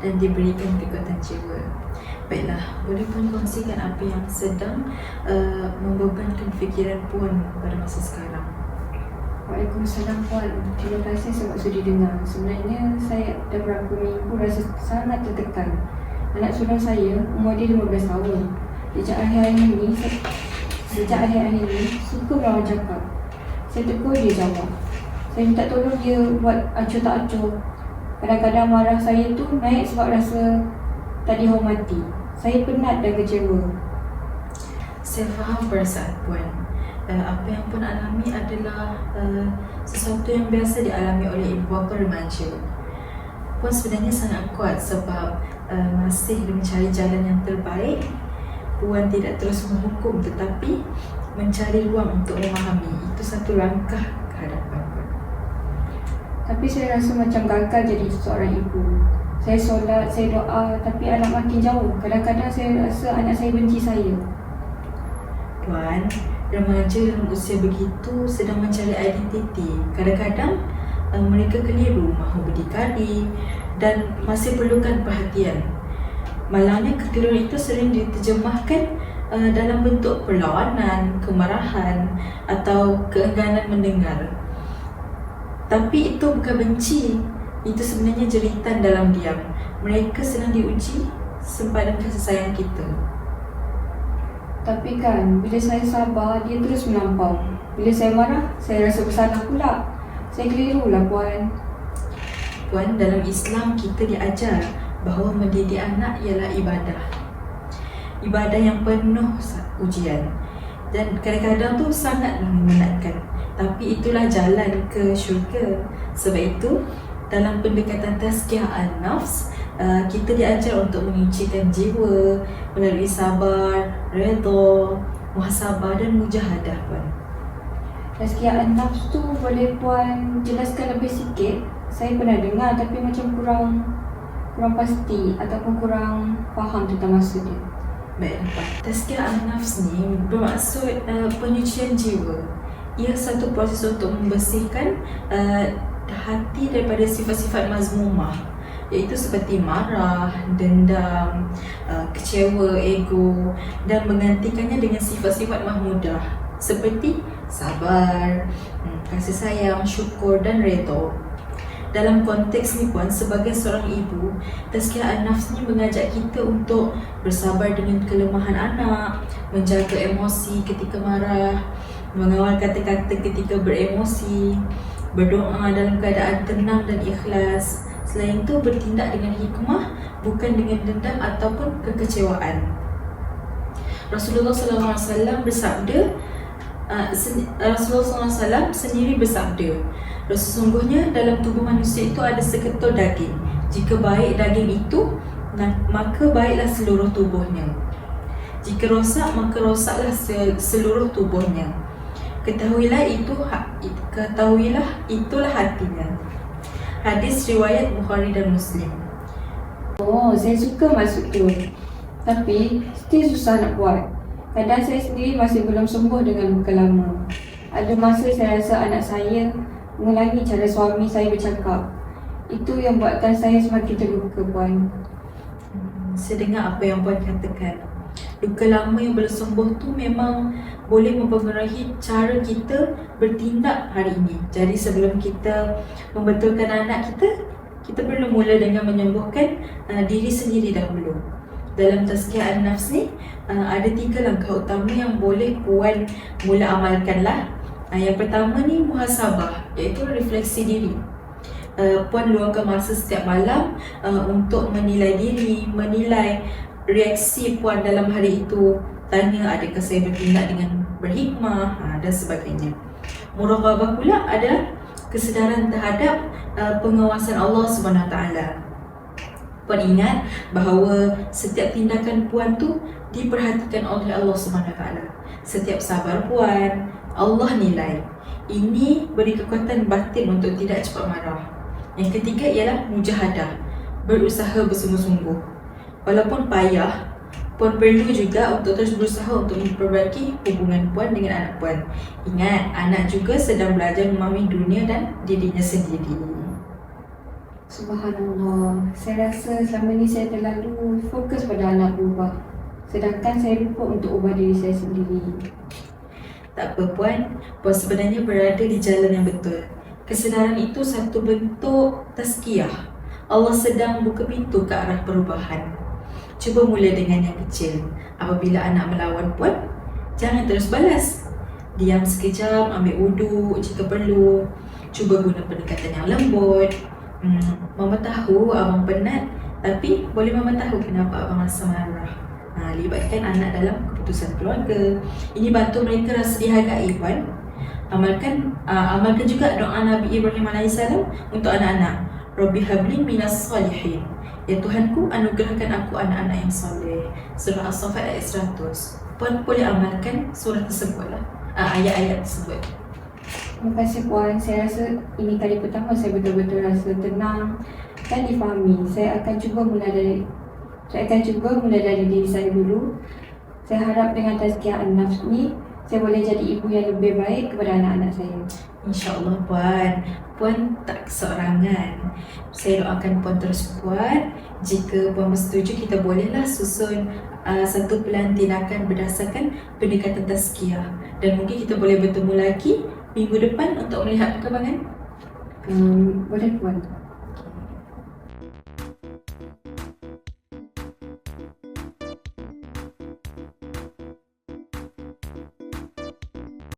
dan diberikan kekuatan jiwa. Baiklah, boleh Puan kongsikan apa yang sedang membebankan fikiran Puan pada masa sekarang? Waalaikumsalam Puan. Terima kasih sebab sudi dengar. Sebenarnya saya dah beberapa minggu rasa sangat tertekan. Anak sulung saya umur dia 15 tahun. Sejak akhir-akhir ini suka melawan cakap. Saya tegur dia jawab. Saya minta tolong dia buat acuh tak acuh. Kadang-kadang marah saya tu naik sebab rasa tak dihormati. Saya penat dan kecewa. Saya faham perasaan Puan. Apa yang Puan alami adalah sesuatu yang biasa dialami oleh ibu bapa remaja. Puan sebenarnya sangat kuat sebab masih mencari jalan yang terbaik. Puan tidak terus menghukum tetapi mencari ruang untuk memahami. Itu satu langkah ke hadapan Puan. Tapi saya rasa macam gagal jadi seorang ibu. Saya solat, saya doa, tapi anak makin jauh. Kadang-kadang saya rasa anak saya benci saya. Puan, remaja dalam usia begitu sedang mencari identiti. Kadang-kadang mereka keliru mahu berdikari dan masih perlukan perhatian. Malangnya kekeliruan itu sering diterjemahkan dalam bentuk perlawanan, kemarahan atau keengganan mendengar. Tapi itu bukan benci, itu sebenarnya jeritan dalam diam. Mereka sedang diuji sempadan kasih sayang kita. Tapi kan, bila saya sabar, dia terus melampau. Bila saya marah, saya rasa bersalah pula. Saya keliru lah Puan. Puan, dalam Islam kita diajar bahawa mendidik anak ialah ibadah. Ibadah yang penuh ujian. Dan kadang-kadang tu sangatlah memenatkan. Tapi itulah jalan ke syurga. Sebab itu, dalam pendekatan tazkiyah an-nafs, kita diajar untuk menyucikan jiwa melalui sabar, redha, muhasabah dan mujahadah Puan. Tazkiyah an-nafs tu boleh Puan jelaskan lebih sikit? Saya pernah dengar tapi macam kurang pasti ataupun kurang faham tentang maksud dia. Baiklah Puan, tazkiyah an-nafs ni bermaksud penyucian jiwa. Ia satu proses untuk membersihkan hati daripada sifat-sifat mazmumah, iaitu seperti marah, dendam, kecewa, ego, dan menggantikannya dengan sifat-sifat mahmudah seperti sabar, kasih sayang, syukur dan redha. Dalam konteks ni Puan, sebagai seorang ibu, tazkiyah an-nafs ni mengajak kita untuk bersabar dengan kelemahan anak, menjaga emosi ketika marah, mengawal kata-kata ketika beremosi, berdoa dalam keadaan tenang dan ikhlas. Selain itu, bertindak dengan hikmah, bukan dengan dendam ataupun kekecewaan. Rasulullah SAW bersabda, Rasulullah SAW sendiri bersabda, sesungguhnya dalam tubuh manusia itu ada seketul daging. Jika baik daging itu, maka baiklah seluruh tubuhnya. Jika rosak, maka rosaklah seluruh tubuhnya. Ketahuilah itulah hatinya. Hadis riwayat Bukhari dan Muslim. Oh, saya suka maksud tu. Tapi, still susah nak buat. Kadang saya sendiri masih belum sembuh dengan luka lama. Ada masa saya rasa anak saya mengulangi cara suami saya bercakap. Itu yang buatkan saya semakin terluka Puan. Saya dengar apa yang Puan katakan. Luka lama yang belum sembuh tu memang boleh mempengaruhi cara kita bertindak hari ini. Jadi sebelum kita membetulkan anak kita perlu mula dengan menyembuhkan diri sendiri dahulu. Dalam tazkiyah an-nafs ni ada 3 langkah utama yang boleh Puan mula amalkanlah. Yang pertama ni muhasabah, iaitu refleksi diri. Puan luangkan masa setiap malam untuk menilai diri, menilai reaksi Puan dalam hari itu. Tanya adakah saya bertindak dengan berhikmah dan sebagainya. Muraqabah pula adalah kesedaran terhadap pengawasan Allah SWT. Puan ingat bahawa setiap tindakan Puan tu diperhatikan oleh Allah SWT. Setiap sabar Puan, Allah nilai. Ini beri kekuatan batin untuk tidak cepat marah. Yang ketiga ialah mujahadah, berusaha bersungguh-sungguh. Walaupun payah, Puan perlu juga untuk terus berusaha untuk memperbaiki hubungan Puan dengan anak Puan. Ingat, anak juga sedang belajar memahami dunia dan dirinya sendiri. Subhanallah, saya rasa selama ni saya terlalu fokus pada anak berubah. Sedangkan saya lupa untuk ubah diri saya sendiri. Tak apa Puan, Puan sebenarnya berada di jalan yang betul. Kesedaran itu satu bentuk tazkiyah. Allah sedang buka pintu ke arah perubahan. Cuba mula dengan yang kecil. Apabila anak melawan Puan, jangan terus balas. Diam sekejap, ambil wuduk jika perlu. Cuba guna pendekatan yang lembut. Mama tahu abang penat, tapi boleh Mama tahu kenapa abang rasa marah. Libatkan anak dalam keputusan keluarga. Ini bantu mereka rasa dihargai Puan. Amalkan juga doa Nabi Ibrahim AS untuk anak-anak. Rabbi habli minas salihin. Ya Tuhanku, anugerahkan aku anak-anak yang soleh. Surah As-Saffat ayat 100. Puan boleh amalkan surah tersebut lah, ayat-ayat tersebut. Terima kasih Puan, saya rasa ini kali pertama saya betul-betul rasa tenang dan difahami. Saya akan cuba mula dari diri saya dulu. Saya harap dengan tazkiyah an-nafs ni, saya boleh jadi ibu yang lebih baik kepada anak-anak saya. InsyaAllah Puan tak keseorangan. Saya doakan Puan terus kuat. Jika Puan bersetuju, kita bolehlah susun satu plan tindakan berdasarkan pendekatan tazkiyah. Dan mungkin kita boleh bertemu lagi minggu depan untuk melihat perkembangan. Boleh Puan.